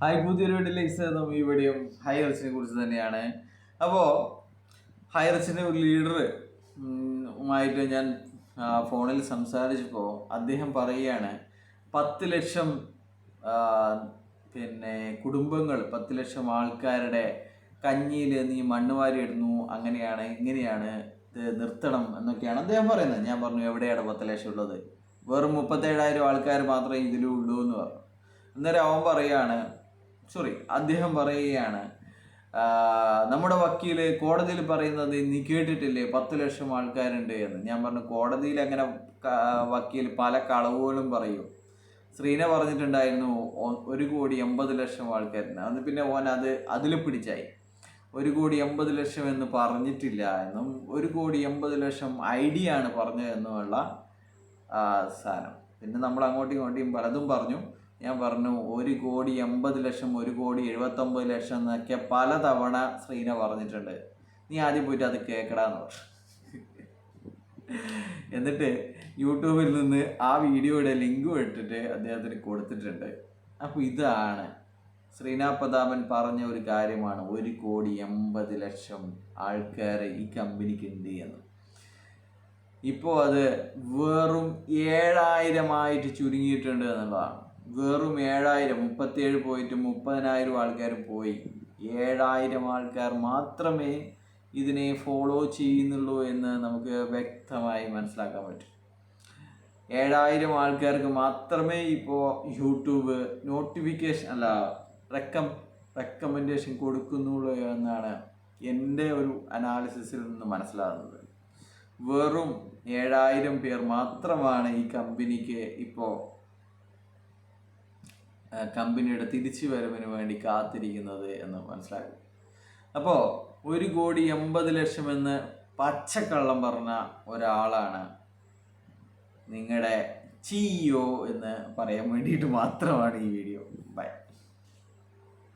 Hi, പുതിയൊരു വീഡിയോയിലേക്ക് സ്വാഗതം. ഈ വീഡിയോ ഹൈ റിച്ചിനെ കുറിച്ച് തന്നെയാണ്. അപ്പോൾ ഹൈ റിച്ചിൻ്റെ ഒരു ലീഡർ ആയിട്ട് ഞാൻ ഫോണിൽ സംസാരിച്ചപ്പോൾ അദ്ദേഹം പറയുകയാണ്, 10 ലക്ഷം കുടുംബങ്ങൾ, 10 ലക്ഷം ആൾക്കാരുടെ കഞ്ഞിയിൽ നീ മണ്ണ് വാരി ഇടുന്നു, അങ്ങനെയാണ് ഇങ്ങനെയാണ്, ഇത് നിർത്തണം എന്നൊക്കെയാണ് അദ്ദേഹം പറയുന്നത്. ഞാൻ പറഞ്ഞു, എവിടെയാണ് 10 ലക്ഷം ഉള്ളത്? വെറും 37,000 ആൾക്കാർ മാത്രമേ ഇതിലുള്ളൂ എന്ന് പറഞ്ഞു. അന്നേരം അദ്ദേഹം പറയുകയാണ്, നമ്മുടെ വക്കീല് കോടതിയിൽ പറയുന്നത് നീ കേട്ടിട്ടില്ലേ, 10 ലക്ഷം ആൾക്കാരുണ്ട് എന്ന്. ഞാൻ പറഞ്ഞു, കോടതിയിൽ അങ്ങനെ വക്കീൽ പല കളവുകളും പറയും. ശ്രീന പറഞ്ഞിട്ടുണ്ടായിരുന്നു 1,80,00,000 ആൾക്കാരുണ്ട്. അന്ന് പിന്നെ ഓൻ അതിൽ പിടിച്ചായി. 1,80,00,000 എന്ന് പറഞ്ഞിട്ടില്ല എന്നും 1,80,00,000 ഐഡിയ ആണ് പറഞ്ഞതെന്നുമുള്ള സാധനം. പിന്നെ നമ്മൾ അങ്ങോട്ടും ഇങ്ങോട്ടും പലതും പറഞ്ഞു. ഞാൻ പറഞ്ഞു, 1,80,00,000, 1,79,00,000 എന്നൊക്കെ പലതവണ ശ്രീന പറഞ്ഞിട്ടുണ്ട്. നീ ആദ്യം പോയിട്ട് അത് കേൾക്കടാന്ന് പറഞ്ഞു. എന്നിട്ട് യൂട്യൂബിൽ നിന്ന് ആ വീഡിയോയുടെ ലിങ്കും ഇട്ടിട്ട് അദ്ദേഹത്തിന് കൊടുത്തിട്ടുണ്ട്. അപ്പോൾ ഇതാണ് ശ്രീന പ്രതാപൻ പറഞ്ഞ ഒരു കാര്യമാണ്, 1,80,00,000 ആൾക്കാരെ ഈ കമ്പനിക്ക് ഉണ്ട് എന്ന്. ഇപ്പോൾ അത് വെറും 7,000 ചുരുങ്ങിയിട്ടുണ്ട് എന്നുള്ളതാണ്. വെറും 7,000, 37 പോയിട്ട് 30,000 ആൾക്കാർ പോയി. 7,000 ആൾക്കാർ മാത്രമേ ഇതിനെ ഫോളോ ചെയ്യുന്നുള്ളൂ എന്ന് നമുക്ക് വ്യക്തമായി മനസ്സിലാക്കാൻ പറ്റും. 7,000 ആൾക്കാർക്ക് മാത്രമേ ഇപ്പോൾ യൂട്യൂബ് റെക്കമെൻഡേഷൻ കൊടുക്കുന്നുള്ളൂ എന്നാണ് എൻ്റെ ഒരു അനാലിസിസിൽ നിന്ന് മനസ്സിലാകുന്നത്. വെറും 7,000 പേർ മാത്രമാണ് ഈ കമ്പനിക്ക് ഇപ്പോൾ കമ്പനിയുടെ തിരിച്ചു വരവിന് വേണ്ടി കാത്തിരിക്കുന്നത് എന്ന് മനസ്സിലാക്കും. അപ്പോൾ 1,80,00,000 എന്ന് പച്ചക്കള്ളം പറഞ്ഞ ഒരാളാണ് നിങ്ങളുടെ CEO എന്ന് പറയാൻ വേണ്ടിയിട്ട് മാത്രമാണ് ഈ വീഡിയോ. ബൈ.